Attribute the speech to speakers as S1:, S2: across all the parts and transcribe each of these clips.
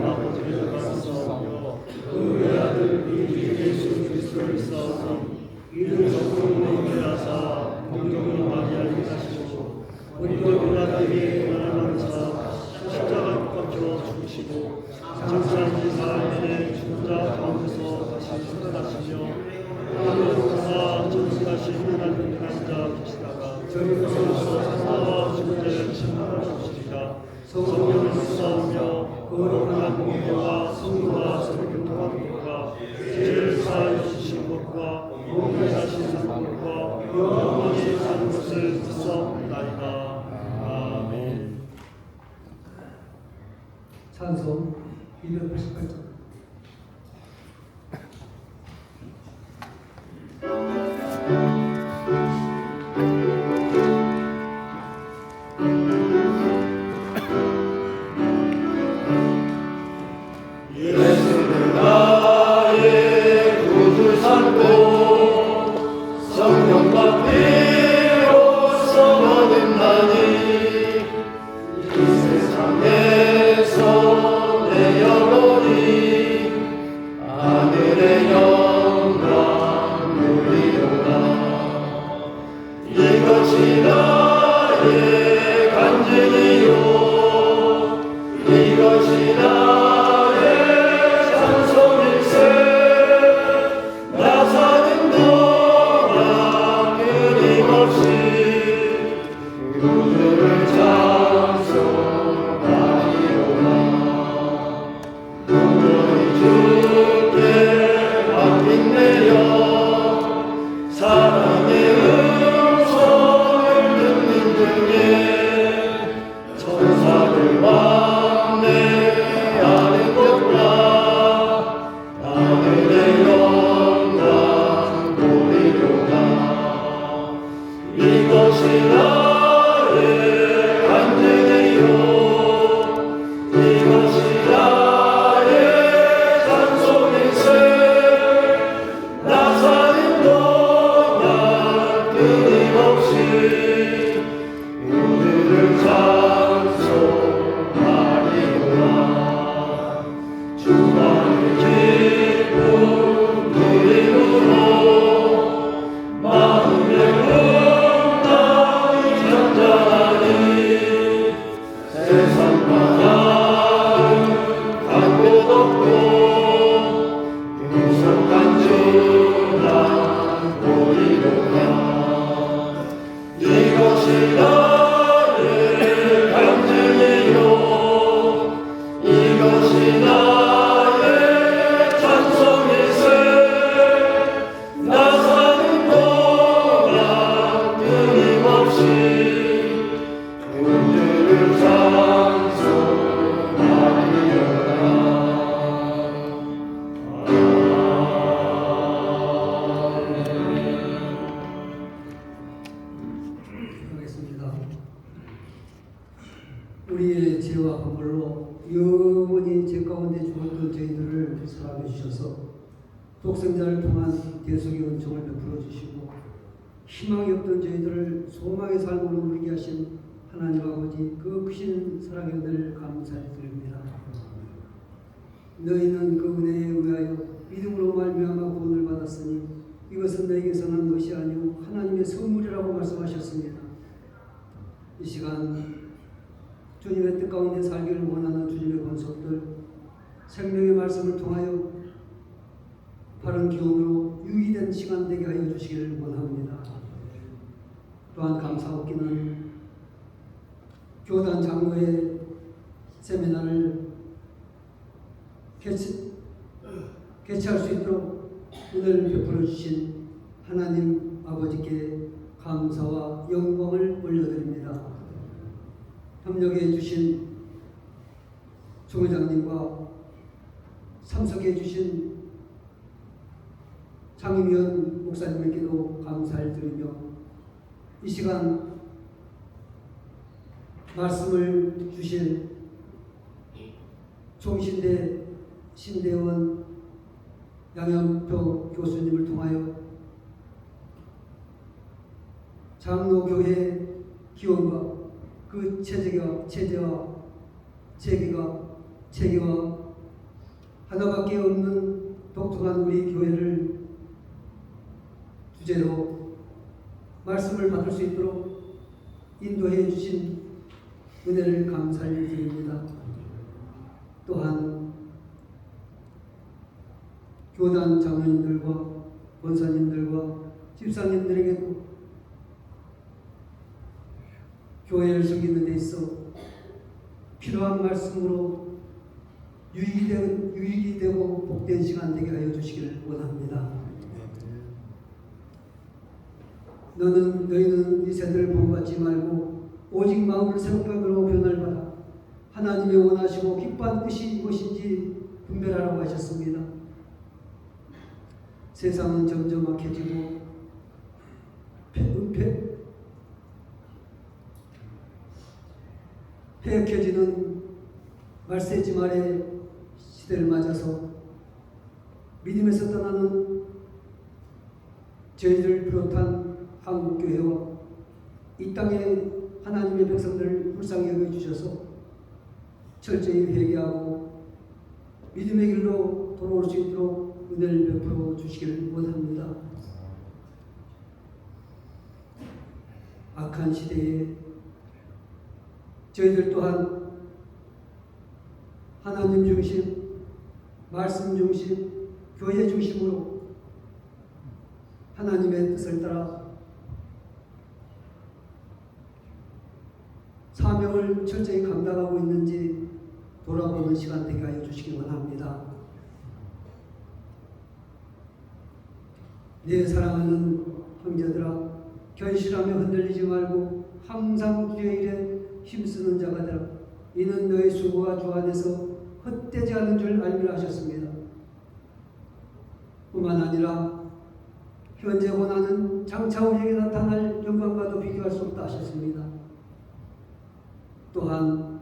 S1: 아버지를 받았사오며 그의 아들 우리 예수 그리스도를 싸워서 이를 성령으로 하사 공경을 마리아에게 하시고 본토 빌라도에게 나라마르사 십자가에 못 박혀 죽으시고 장사한 지 사흘 만에 죽은 자 가운데서 다시 살아나시며 하늘로 가사 전승하신 하나님 남자 계시다가 저희로서 사사와 죽은 자를 심판하시리라. 성령을 믿사오며 거룩한 공예와 성도와 서로 교통하는 것과 죄를 사하여 주신 것과 몸을 다신 상급과 영원히 사는 것을 믿사옵나이다. 아멘.
S2: 찬송 288장. 우리의 죄와 범벌로 영원히 죄 가운데 죽었던 저희들을 사랑해 주셔서 독생자를 통한 대속의 은총을 베풀어 주시고 희망이 없던 저희들을 소망의 삶으로 누리게 하신 하나님 아버지 그 크신 사랑의 은혜를 감사히 드립니다. 너희는 그 은혜에 의하여 믿음으로 말미암아 구원을 받았으니 이것은 너희에게서 난 것이 아니오 하나님의 선물이라고 말씀하셨습니다. 이 시간 주님의 뜻 가운데 살기를 원하는 주님의 권속들 생명의 말씀을 통하여 바른 기업으로 유의된 시간 되게 하여 주시기를 원합니다. 또한 감사하기는 교단 장로의 세미나를 개최할 수 있도록 은혜를 베풀어 주신 하나님 아버지께 감사와 영광을 올려드립니다. 협력해 주신 총회장님과 참석해 주신 상임위원 목사님에게도 감사를 드리며 이 시간 말씀을 주실 총신대 신대원 양현표 교수님을 통하여 장로교회 기원과 그 체계와 하나밖에 없는 독특한 우리 교회를 주제로 말씀을 받을 수 있도록 인도해 주신 은혜를 감사를 드립니다. 또한 교단 장로님들과 권사님들과 집사님들에게도 교회를 섬기는 데 있어 필요한 말씀으로 유익이 되고 복된 시간 되게 하여 주시기를 원합니다. 너희는 이 세대를 본받지 말고 오직 마음을 새롭게 변화를 받아 하나님의 원하시고 기뻐한 뜻이 무엇인지 분별하라고 하셨습니다. 세상은 점점 악해지고 폐역해지는 말세지 말의 시대를 맞아서 믿음에서 떠나는 저희들을 비롯한 한국교회와 이 땅의 하나님의 백성들을 불쌍히 여겨주셔서 철저히 회개하고 믿음의 길로 돌아올 수 있도록 은혜를 베풀어 주시기를 원합니다. 악한 시대에 저희들 또한 하나님 중심, 말씀 중심, 교회 중심으로 하나님의 뜻을 따라 사명을 철저히 감당하고 있는지 돌아보는 시간 되게 하여 주시기 원합니다. 내 사랑하는 형제들아, 견실하며 흔들리지 말고 항상 주의 일에 힘쓰는 자가 되라. 이는 너의 수고가 주 안에서 헛되지 않은 줄 알미라 하셨습니다. 뿐만 아니라 현재 고난은 장차 우리에게 나타날 영광과도 비교할 수 없다 하셨습니다. 또한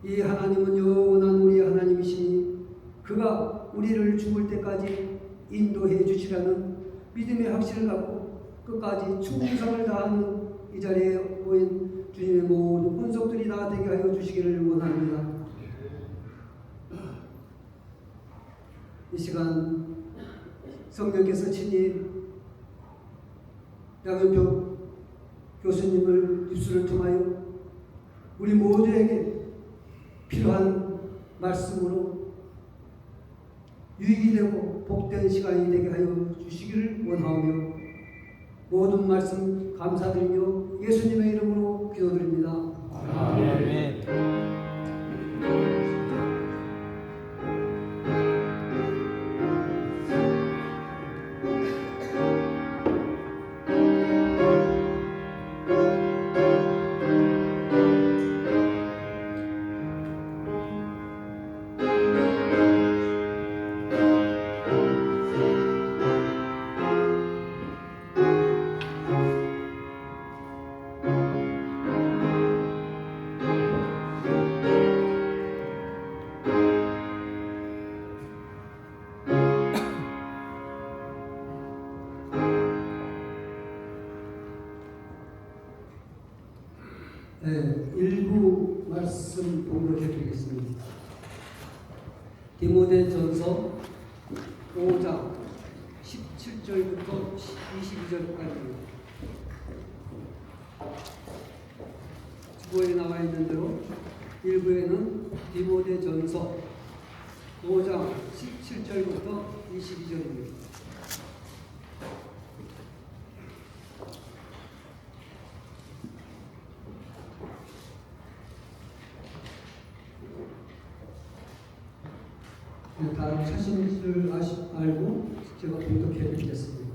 S2: 이 하나님은 영원한 우리의 하나님이시니 그가 우리를 죽을 때까지 인도해 주시라는 믿음의 확신을 갖고 끝까지 충성을 다하는 이 자리에 모인 주님의 모든 혼속들이 다 되게 하여 주시기를 원합니다. 이 시간 성령께서 친히 양현평 교수님을 입술을 통하여 우리 모두에게 필요한 말씀으로 유익이 되고 복된 시간이 되게 하여 주시기를 원하오며 모든 말씀 감사드리며 예수님의 이름으로 기도드립니다.
S3: 아멘.
S2: 일부 말씀 공독해 드리겠습니다. 디모데전서 5장 17절부터 22절까지입니다. 주보에 나와 있는 대로 일부에는 디모데전서 5장 17절부터 22절입니다. 다 찾으신 줄 알고 제가 공독해 드리겠습니다.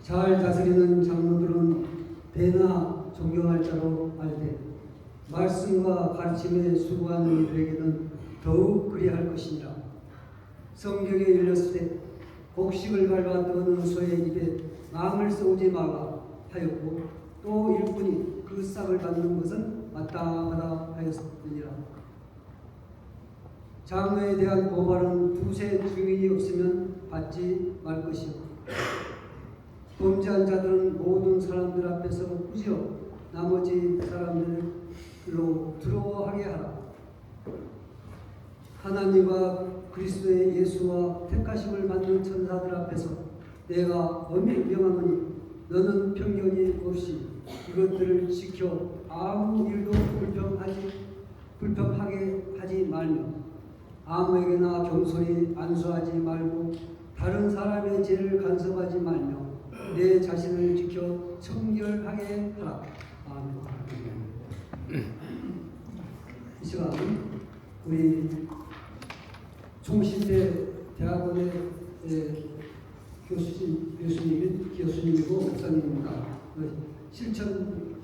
S2: 잘 다스리는 장로들은 배나 존경할 자로 알되 말씀과 가르침에 수고하는 이들에게는 더욱 그리할 것이니라. 성경에 일렀을 때 곡식을 밟아 떠는 소의 입에 망을 쏘지 마라 하였고 또 일꾼이 그 싹을 받는 것은 마땅하다 하였느니라. 장로에 대한 고발은 두세 증인이 없으면 받지 말 것이요. 범죄한 자들은 모든 사람들 앞에서 꾸짖어 나머지 사람들로 들어하게 하라. 하나님과 그리스도의 예수와 택하심을 받는 천사들 앞에서 내가 엄히 명하노니 너는 편견이 없이 이것들을 지켜 아무 일도 불평하게 하지 말며 아무에게나 겸손히 안수하지 말고 다른 사람의 죄를 간섭하지 말며 내 자신을 지켜 청결하게 하라. 아멘. 이 시간 우리 총신대 대학원의 교수님이고 목사님입니다. 실천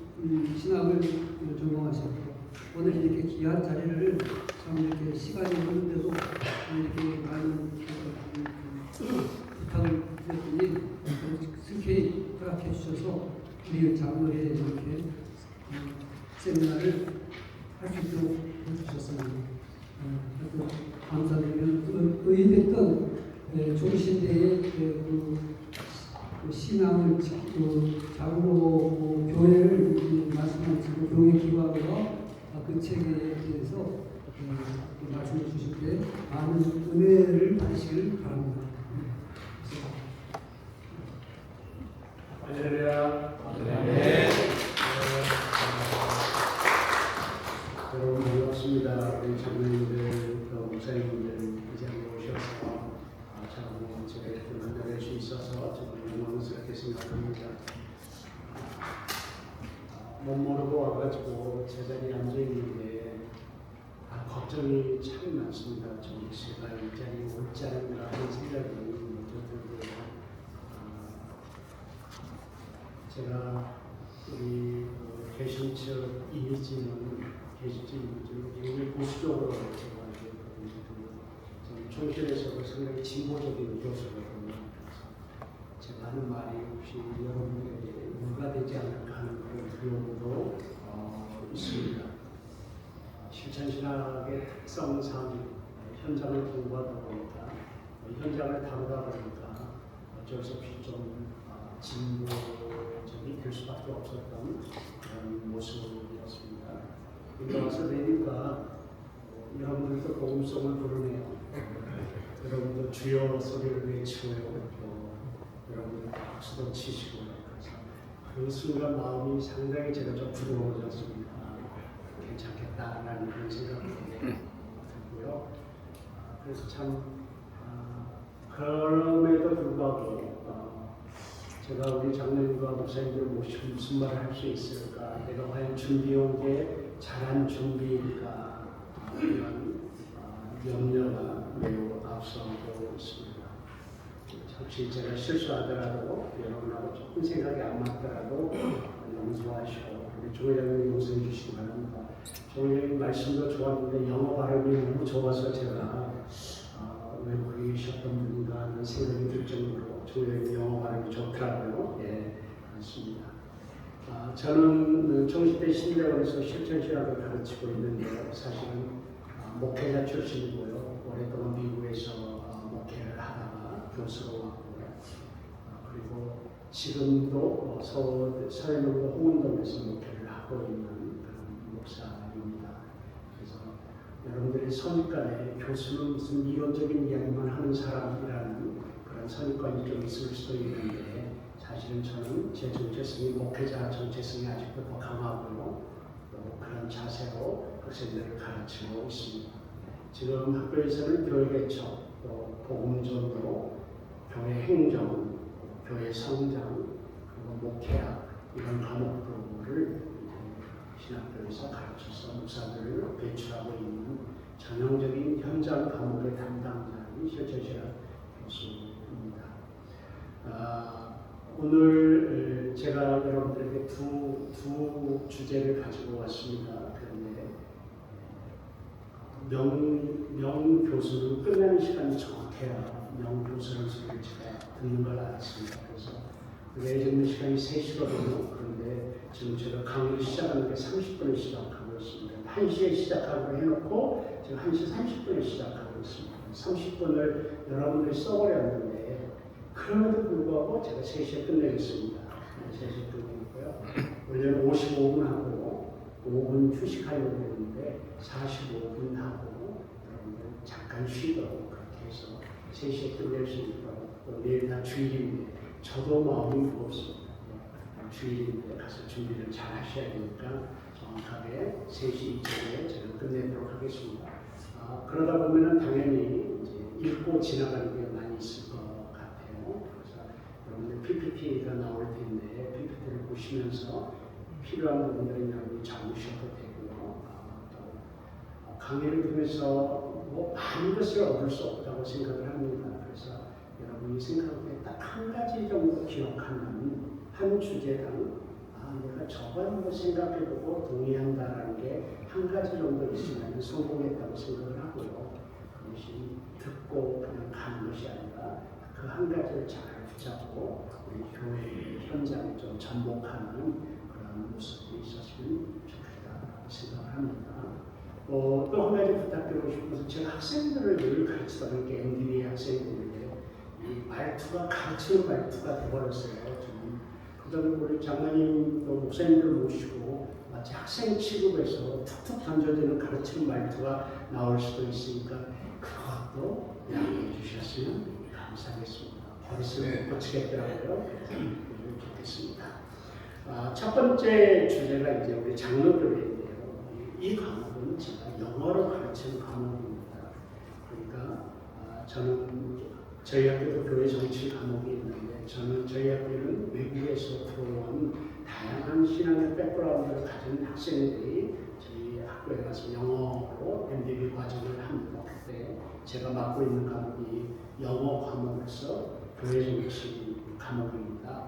S2: 신학을 전공하셨고 오늘 이렇게 귀한 자리를 참 이렇게 시간이 없는데도 이렇게 많은 부탁을 드렸더니 흔쾌히 허락해 주셔서 우리 장로회 이렇게 세미나를 할 수 있도록 해주셨습니다. 감사드리면 의됐던 종신대의 그 신앙을 장로 교회를 말씀하시고 교회 기관과 그 체계에 대해서 말씀해 주실 때 많은 은혜를 받으시길 바랍니다.
S1: 할렐루야.
S4: 여러분 반갑습니다. 우리 장로님들, 목사님들 이 자리에 오셔서 제가 이렇게 만나뵐 수 있어서 정말 영광스럽게 생각합니다. 못 모르고 와가지고 제자리에 앉아 있는데 걱정이 참 많습니다. 좀 제가 이 자리에 올지 않은가 하는 생각이 먼저 들고요. 제가 우리 개신처 이미지는 굉장히 보수적으로 제가 저는 총실에서 상당히 진보적인 교수거든요. 제가 하는 말이 혹시 여러분에게 무가 되지 않을까 하는 그런 두려움도 있습니다. 실천신학의 특성상 현장을 공부하다 보니까 현장을 다루다 보니까 어쩔 수 없이 좀 진보적이 될 수밖에 없었던 그런 모습이었습니다. 여기 와서 뵈니까 여러분들도 복음성을 부르네요. 여러분도 주여 소리를 외치고요. 여러분들 박수도 치시고요. 그래서 그 순간 마음이 상당히 제가 좀 부드러워졌습니다. 괜찮겠다라는 그런 생각이 들고요. 그래서 참 그럼에도 불구하고 제가 우리 장로님과 목사님들 모시고 무슨 말을 할 수 있을까? 내가 과연 준비해온 게 잘한 준비일까? 이런 염려가 매우 앞서고 있습니다. 혹시 제가 실수하더라도 여러분하고 조금 생각이 안 맞더라도 용서하시고 우리 조회장님 용서해 주시기 바랍니다. 조회장님 말씀도 좋았는데 영어 발음이 너무 좋아서 제가 외국에 계셨던 분인가 하는 생각이 들 정도로 조회장님 영어 발음이 좋더라고요. 예, 그렇습니다. 저는 종시대 신대원에서 실천신학을 가르치고 있는데요. 사실은 목회자 출신이고요. 오랫동안 미국에서 목회를 하다가 교수로 왔고요. 그리고 지금도 서해명도 홍은동에서 목회를 하고 있는 그런 목사입니다. 그래서 여러분들의 선입관에 교수는 무슨 이론적인 이야기만 하는 사람이라는 그런 선입관이 좀 있을 수도 있는데 사실은 저는 제 정체성이 목회자 정체성이 아직도 더 강하고요. 또 그런 자세로 학생들을 가르치고 있습니다. 지금 학교에서는 교회 개척, 또 복음전도, 교회 행정, 교회 성장, 그리고 목회학 이런 과목들을 신학교에서 가르쳐서 목사들을 배출하고 있는 전형적인 현장 과목의 담당자인 실천신학 교수입니다. 오늘 제가 여러분들에게 두 주제를 가지고 왔습니다. 그런데 명 교수는 끝나는 시간이 정확해야 명 교수라는 소리를 제가 듣는 걸 알았습니다. 그래서 예정된 시간이 3시거든요. 그런데 지금 제가 강의를 시작하는 게 30분에 시작하고 있습니다. 1시에 시작하고 해놓고 지금 1시 30분에 시작하고 있습니다. 30분을 여러분들이 써버렸는데 그럼에도 불구하고 제가 3시에 끝내겠습니다. 3시에 끝내고요. 원래는 55분 하고 5분 휴식하려고 했는데 45분 하고 여러분들 잠깐 쉬도록 그렇게 해서 3시에 끝낼 수 있도록 또 내일 다 주일인데 저도 마음이 무겁습니다. 주일인데 가서 준비를 잘 하셔야 되니까 정확하게 3시 이전에 제가 끝내도록 하겠습니다. 그러다 보면은 당연히 이제 읽고 지나가는 게 많이 있을 것 같아요. 그래서 여러분들 PPT가 나올 텐데 PPT를 보시면서 필요한 부분들은 여러분이 적으셔도 되고요. 또 강의를 통해서 뭐 많은 것을 얻을 수 없다고 생각을 합니다. 그래서 여러분이 생각할 때 딱 한 가지 정도 기억하는 한 주제당 내가 저거 한번 생각해보고 동의한다라는 게 한 가지 정도 있으면 성공했다고 생각을 하고요. 그것이 듣고 그냥 가는 것이 아니라 그 한 가지를 잘 붙잡고 우리 교회 현장에 좀 접목하는 그런 모습이 있었으면 좋겠다고 생각을 합니다. 또 한 가지 부탁드리고 싶어서 제가 학생들을 늘 가르치던 게 MDB 학생들인데 이 말투가 가르치는 말투가 되어버렸어요. 그다음에 우리 장로님 또 목사님들 모시고 마치 학생 취급해서 툭툭 던져지는 가르치는 말투가 나올 수도 있으니까 그것도 양해해 주셨으면 감사하겠습니다. 버릇을 고치겠더라고요. 좋겠습니다. 첫 번째 주제가 이제 우리 장로교회인데요. 이 과목은 제가 영어로 가르치는 과목입니다. 그러니까 저는 저희 학교도 교회 정치 과목이 있는데 저는 저희 학교는 외국에서 들어온 다양한 신앙의 백그라운드를 가진 학생들이 저희 학교에 가서 영어로 MDB 과정을 합니다. 그때 제가 맡고 있는 과목이 영어 과목으로서 교회 정치 과목입니다.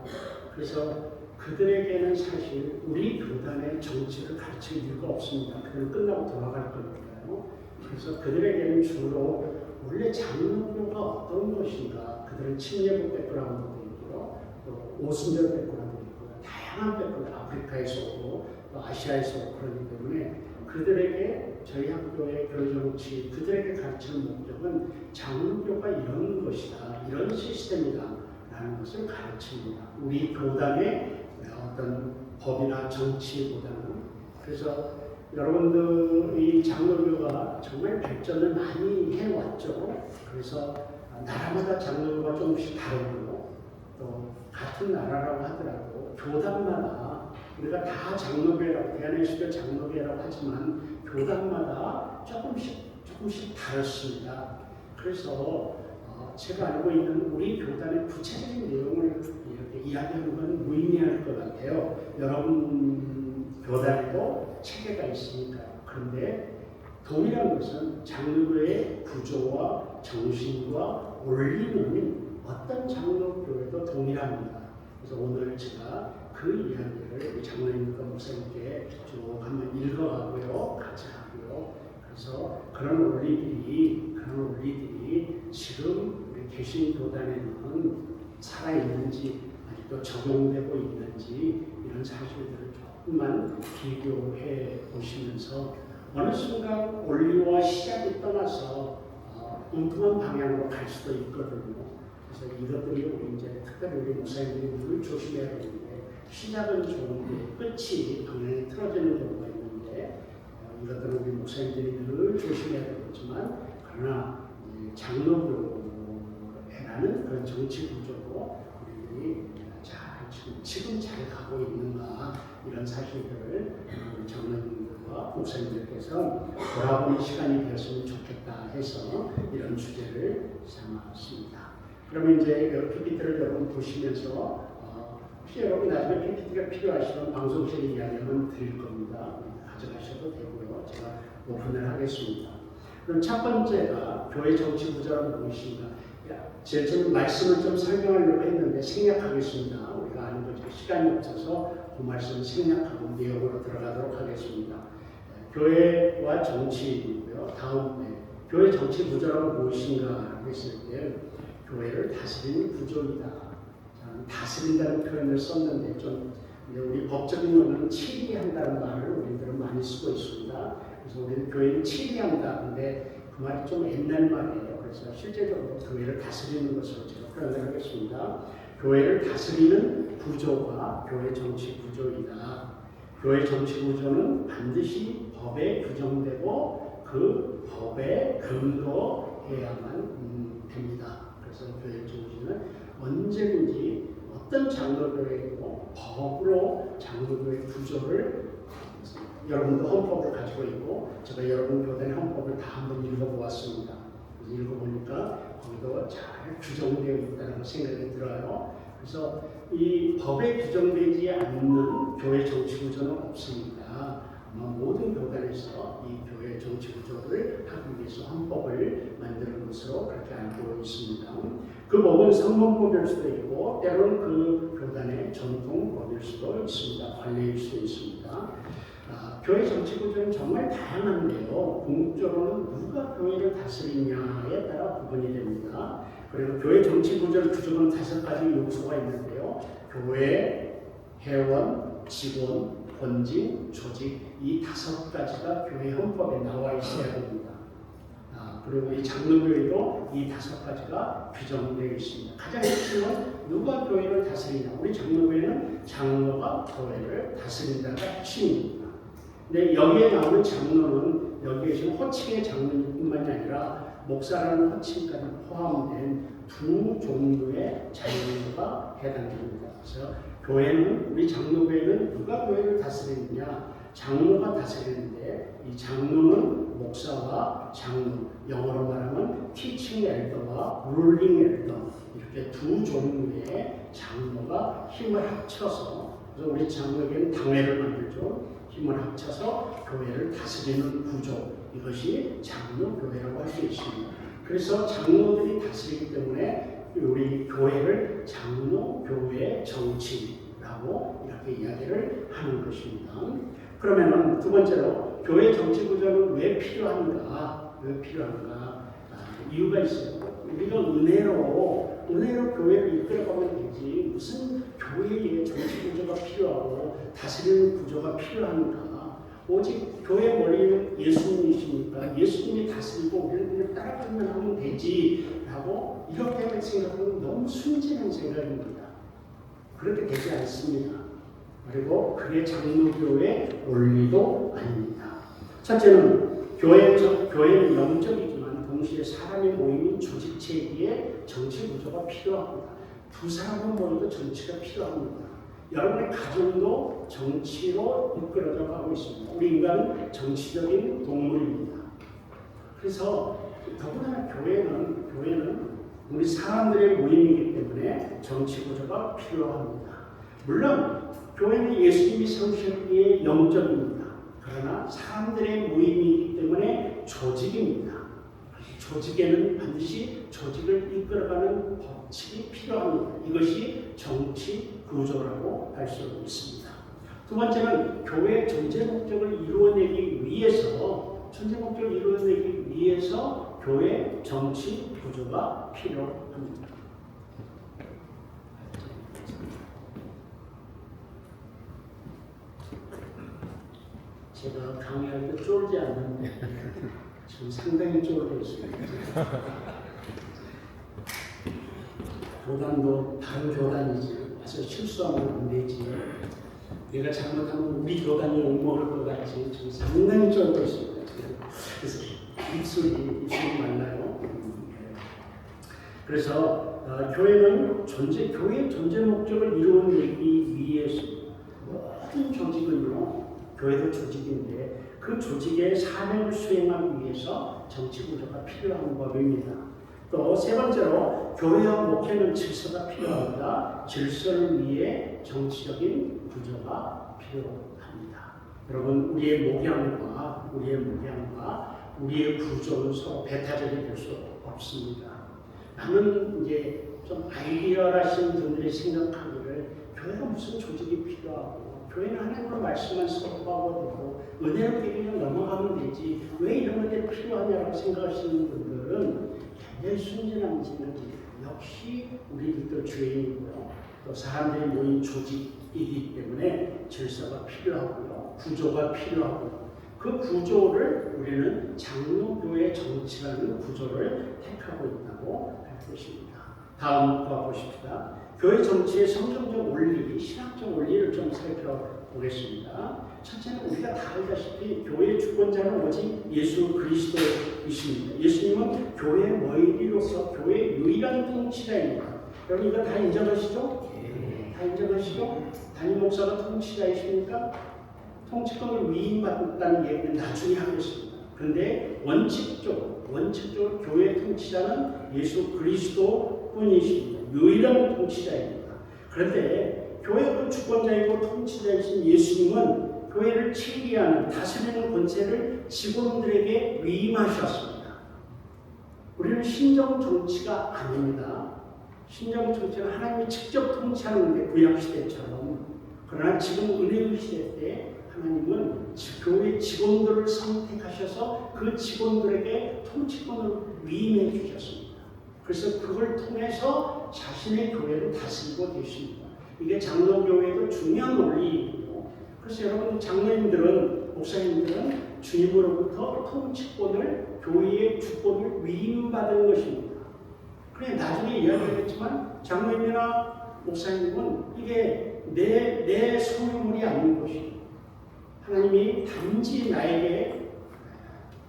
S4: 그래서 그들에게는 사실 우리 교단의 정치를 가르칠 이유가 없습니다. 그들은 끝나고 돌아갈 거니까요. 그래서 그들에게는 주로 원래 장로교가 어떤 것인가, 그들은 침례국 백그라운드도 있고요, 또 오순절 백그라운드도 있고요, 다양한 백그라운드, 아프리카에서 오고 또 아시아에서 오고 그러기 때문에 그들에게 저희 학교의 교회 정치, 그들에게 가르치는 목적은 장로교가 이런 것이다, 이런 시스템이다 라는 것을 가르칩니다. 우리 교단의 어떤 법이나 정치보다는. 그래서 여러분들이 장로교가 정말 발전을 많이 해왔죠. 그래서 나라마다 장로교가 조금씩 다르고 또 같은 나라라고 하더라도 교단마다 우리가 다 장로교라고 대한예수교 장로교라고 하지만 교단마다 조금씩 다릅니다. 그래서 제가 알고 있는 우리 교단의 구체적인 내용을 이렇게 이야기하는 건 무의미할 것 같아요. 여러분 교단에도 체계가 있으니까요. 그런데 동일한 것은 장로교의 구조와 정신과 원리는 어떤 장로교회도 동일합니다. 그래서 오늘 제가 그 이야기를 장로님과 목사님께 쭉 한번 읽어가고요. 같이 하고요. 그래서 그런 원리들이 지금 우리 개신교단에는 살아있는지 아직도 적용되고 있는지 이런 사실들을 조금만 비교해 보시면서 어느 순간 원리와 시작이 떠나서 엉뚱한 방향으로 갈 수도 있거든요. 그래서 이것들이 우리 이제 특별히 우리 목사님들이 늘 조심해야 되는데 시작은 좋은데 끝이 방향이 틀어지는 경우가 있는데 이것들은 우리 목사님들이 늘 조심해야 되겠지만 그러나 장로교회라는 그런 정치 구조로 우리들이 지금 잘 가고 있는가 이런 사실들을 장로님들과 목사님들께서 돌아보는 시간이 되었으면 좋겠다 해서 이런 주제를 삼았습니다. 그러면 이제 PPT를 여러분 보시면서 혹시 여러분 나중에 PPT가 필요하시면 방송실에 이야기하면 드릴 겁니다. 가져가셔도 되고요. 제가 오픈을 하겠습니다. 그럼 첫 번째가 교회 정치 구조는 무엇인가? 제가 좀 말씀을 좀 설명하려고 했는데 생략하겠습니다. 우리가 아는 거죠. 시간이 없어서 그 말씀 생략하고 내용으로 들어가도록 하겠습니다. 교회와 정치이고요. 다음에 교회 정치 구조는 무엇인가 했을 때 교회를 다스리는 구조이다. 다스린다는 표현을 썼는데 좀 우리 법적인 논은 치리한다는 말을 우리들은 많이 쓰고 있습니다. 그래서 우리는 교회는 치리한다. 근데 그 말이 좀 옛날 말이에요. 그래서 실제적으로 교회를 다스리는 것으로 제가 표현을 하겠습니다. 교회를 다스리는 구조가 교회 정치 구조이다. 교회 정치 구조는 반드시 법에 규정되고 그 법에 근거해야만 됩니다. 그래서 교회 정치는 언제든지 어떤 장로교회이고 법으로 장로교회 구조를 여러분도 헌법을 가지고 있고 제가 여러분 교단의 헌법을 다 한번 읽어보았습니다. 읽어보니까 거기도 잘 규정되어 있다는 생각이 들어요. 그래서 이 법에 규정되지 않는 교회 정치 구조는 없습니다. 아마 모든 교단에서 이 교회 정치 구조를 하기 위해서 헌법을 만드는 것으로 그렇게 알고 있습니다. 그 법은 성문법일 수도 있고 때로는 그 교단의 전통법일 수도 있습니다. 관례일 수도 있습니다. 교회 정치 구조는 정말 다양한데요. 궁극적으로는 누가 교회를 다스리냐에 따라 구분이 됩니다. 그리고 교회 정치 구조를 규정하는 5가지 요소가 있는데요. 교회, 회원, 직원, 권직, 조직 이 5가지가 교회 헌법에 나와 있어야 됩니다. 그리고 이 장로교회도 이 5가지가 규정되어 있습니다. 가장 핵심은 누가 교회를 다스리냐. 우리 장로교회는 장로가 교회를 다스린다가 핵심입니다. 근데 여기에 나오는 장로는 여기에 계신 호칭의 장로뿐만이 아니라 목사라는 호칭까지 포함된 두 종류의 장로가 해당됩니다. 그래서 교회는 우리 장로교회는 누가 교회를 다스리느냐 장로가 다스리는데 이 장로는 목사와 장로 영어로 말하면 teaching elder와 ruling elder 이렇게 두 종류의 장로가 힘을 합쳐서 그래서 우리 장로교회는 당회를 만들죠. 힘을 합쳐서 교회를 다스리는 구조 이것이 장로교회라고 할 수 있습니다. 그래서 장로들이 다스리기 때문에 우리 교회를 장로교회 정치라고 이렇게 이야기를 하는 것입니다. 그러면은 두 번째로 교회 정치 구조는 왜 필요한가? 왜 필요한가? 이유가 있어요. 우리가 은혜로 교회를 이끌어가면 되지 무슨 교회에 정치 구조가 필요하고 다스리는 구조가 필요한가? 오직 교회 머리는 예수님이시니까 예수님이 다스리고 우리는 그냥 따라가기만 하면 되지라고 이렇게 생각하면 너무 순진한 생각입니다. 그렇게 되지 않습니다. 그리고 그게 장로교회의 원리도 아닙니다. 첫째는 교회는 영적이지만 동시에 사람의 모임인 조직체계에 정치 구조가 필요합니다. 두 사람은 모여도 정치가 필요합니다. 여러분의 가정도 정치로 이끌어져 가고 있습니다. 우리 인간은 정치적인 동물입니다. 그래서 더구나 교회는 우리 사람들의 모임이기 때문에 정치 구조가 필요합니다. 물론 교회는 예수님이 세우셨기에 영적입니다. 그러나 사람들의 모임이기 때문에 조직입니다. 조직에는 반드시 조직을 이끌어가는 법칙이 필요합니다. 이것이 정치 구조라고 할 수 있습니다. 두 번째는 교회의 존재 목적을 이루어내기 위해서 교회 정치 구조가 필요합니다. 제가 강의할 때 쫄지 않는데 지금 상당히 쫄고 있습니다. 교단도 다른 교단이지 와서 실수하면 안 되지. 내가 잘못하면 우리 교단이 욕먹을 것 같지. 지금 상당히 쫄고 있습니다. 그래서 입술이 말라요. 그래서 교회는 교회의 존재 목적을 이루어내기 위해서 모든 조직은요. 교회도 조직인데 그 조직의 사명을 수행하기 위해서 정치 구조가 필요한 법입니다. 또 세 번째로 교회와 목회는 질서가 필요합니다. 질서를 위해 정치적인 구조가 필요합니다. 여러분 우리의 목양과 우리의 구조는 서로 배타적이 될 수 없습니다. 나는 이제 좀 아이디어라신 분들이 생각하기를 교회가 무슨 조직이 필요하고 교회는 하나님의 말씀만 선포하고 되고 은혜롭게 그냥 넘어가면 되지 왜 이런 것들이 필요하냐고 생각하시는 분들은 굉장히 순진한 생각이 역시 우리들도 죄인이고요. 또 사람들이 모인 조직이기 때문에 질서가 필요하고요. 구조가 필요하고요. 그 구조를 우리는 장로교회 정치라는 구조를 택하고 있다고 할 것입니다. 다음 거 보십시다. 교회 정치의 성경적 원리, 신학적 원리를 좀 보겠습니다. 첫째는 우리가 다 알다시피 교회의 주권자는 오직 예수 그리스도이십니다. 예수님은 교회의 머리로서 교회의 유일한 통치자입니다. 여러분 이거 다 인정하시죠? 다 인정하시죠? 담임 목사가 통치자이십니까? 통치권을 위임받았다는 얘기는 나중에 하겠습니다. 그런데 원칙적으로 교회의 통치자는 예수 그리스도뿐이십니다. 유일한 통치자입니다. 그런데 교회의 그 주권자이고 통치자이신 예수님은 교회를 치리하는 다스리는 권세를 직원들에게 위임하셨습니다. 우리는 신정 정치가 아닙니다. 신정 정치는 하나님이 직접 통치하는데 구약 시대처럼. 그러나 지금 은혜의 시대 때 하나님은 교회 직원들을 선택하셔서 그 직원들에게 통치권을 위임해 주셨습니다. 그래서 그걸 통해서 자신의 교회를 다스리고 계십니다. 이게 장로교회도 중요한 원리이고, 그래서 여러분 장로님들은, 목사님들은 주님으로부터 통치권을, 교회의 주권을 위임받은 것입니다. 그래 나중에 이야기하겠지만 장로님이나 목사님은 이게 내 소유물이 아닌 것이고 하나님이 단지 나에게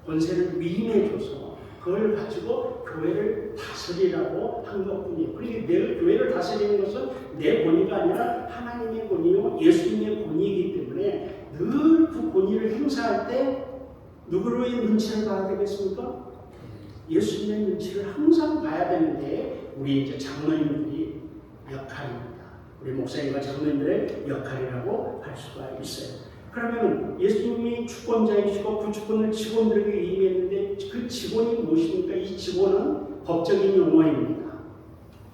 S4: 권세를 위임해줘서 그걸 가지고 교회를 다스리라고 한 것뿐이에요. 그러니까 내 교회를 다스리는 것은 내 권위가 아니라 하나님의 권위요 예수님의 권위이기 때문에 늘 그 권위를 행사할 때 누구로의 눈치를 봐야 되겠습니까? 예수님의 눈치를 항상 봐야 되는데 우리 이제 장로님들이 역할입니다. 우리 목사님과 장로님들의 역할이라고 할 수가 있어요. 그러면 예수님이 주권자이시고 그 주권을 직원들에게 위임했는데 그 직원이 무엇입니까? 이 직원은 법적인 용어입니다.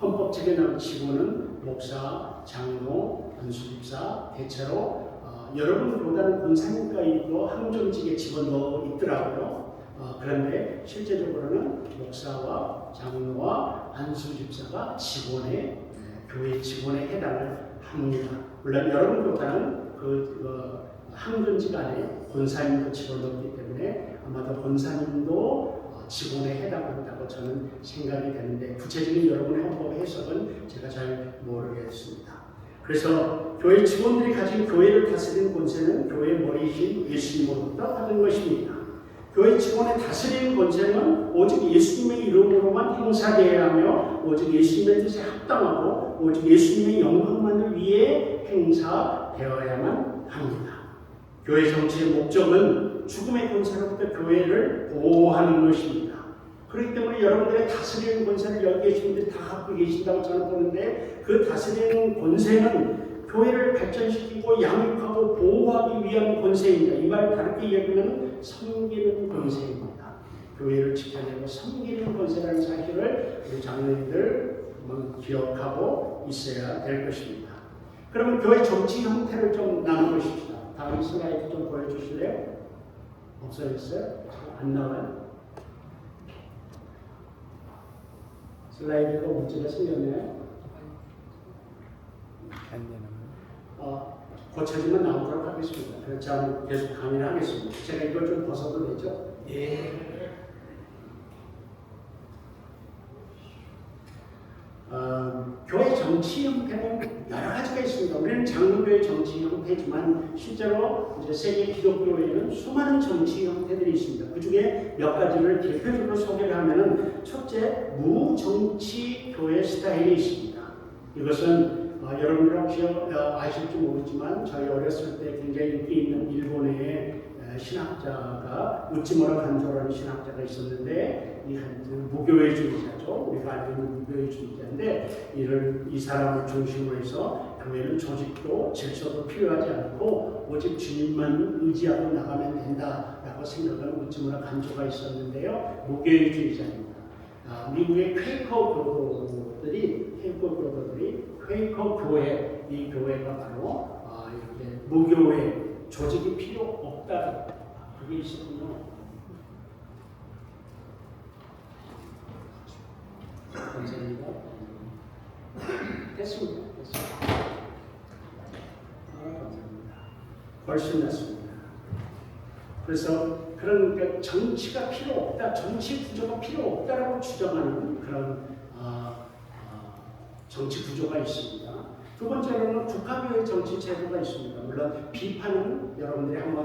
S4: 헌법책에 나온 직원은 목사, 장로, 안수집사, 대체로 여러분보다는 권사님과도 항존직의 직원도 있더라고요. 그런데 실제적으로는 목사와 장로와 안수집사가 교회 직원에 해당을 합니다. 물론 여러분보다는 항존직 안에 권사님도 직원이기 때문에 아마도 권사님도 직원에 해당한다고 저는 생각이 되는데 구체적인 여러분의 헌법 해석은 제가 잘 모르겠습니다. 그래서 교회 직원들이 가진 교회를 다스리는 권세는 교회의 머리이신 예수님으로부터 받은 것입니다. 교회 직원의 다스리는 권세는 오직 예수님의 이름으로만 행사되어야 하며 오직 예수님의 뜻에 합당하고 오직 예수님의 영광만을 위해 행사되어야만 합니다. 교회 정치의 목적은 죽음의 권세로부터 교회를 보호하는 것입니다. 그렇기 때문에 여러분들의 다스리는 권세를 여기 계신 분들이 다 갖고 계신다고 저는 보는데 그 다스리는 권세는 교회를 발전시키고 양육하고 보호하기 위한 권세입니다. 이 말을 다르게 이야기하면 섬기는 권세입니다. 교회를 지켜내고 섬기는 권세라는 사실을 우리 장로님들 기억하고 있어야 될 것입니다. 그러면 교회 정치 형태를 좀 나눠보십시다. 다음 슬라이드 좀 보여주실래요? 없어졌어요? 안 나와요? 슬라이드가 문제가 생겼네요. 고쳐지면 나오도록 하겠습니다. 그래서 저는 계속 강의를 하겠습니다. 제가 이걸 좀 벗어도 되죠? 예. 교회 정치 형태는 여러 가지가 있습니다. 우리는 장로교회 정치 형태지만 실제로 이제 세계 기독교회에는 수많은 정치 형태들이 있습니다. 그 중에 몇 가지를 대표적으로 소개를 하면은 첫째, 무정치 교회 스타일이 있습니다. 이것은 여러분들 혹시 아실지 모르지만 저희 어렸을 때 굉장히 인기 있는 일본의 신학자가 우찌무라 간조라는 신학자가 있었는데 이 무교회주의자죠. 우리가 알고 있는 무교회주의자인데 이 사람을 중심으로 해서 교회는 조직도 질서도 필요하지 않고 오직 주님만 의지하고 나가면 된다라고 생각하는 우찌무라 간조가 있었는데요. 무교회주의자입니다. 미국의 퀘이커 교도들이 퀘이커 교회, 이 교회가 바로 이렇게 무교회, 조직이 필요 없다. 그게 있었군요. 감사합니다. 됐습니다. 감사합니다. 훨씬 낫습니다. 그래서 그러니까 정치가 필요 없다, 정치 구조가 필요 없다라고 주장하는 그런 정치 구조가 있습니다. 두 번째로는 국가부의 정치 제도가 있습니다. 물론 비판은 여러분들이 한번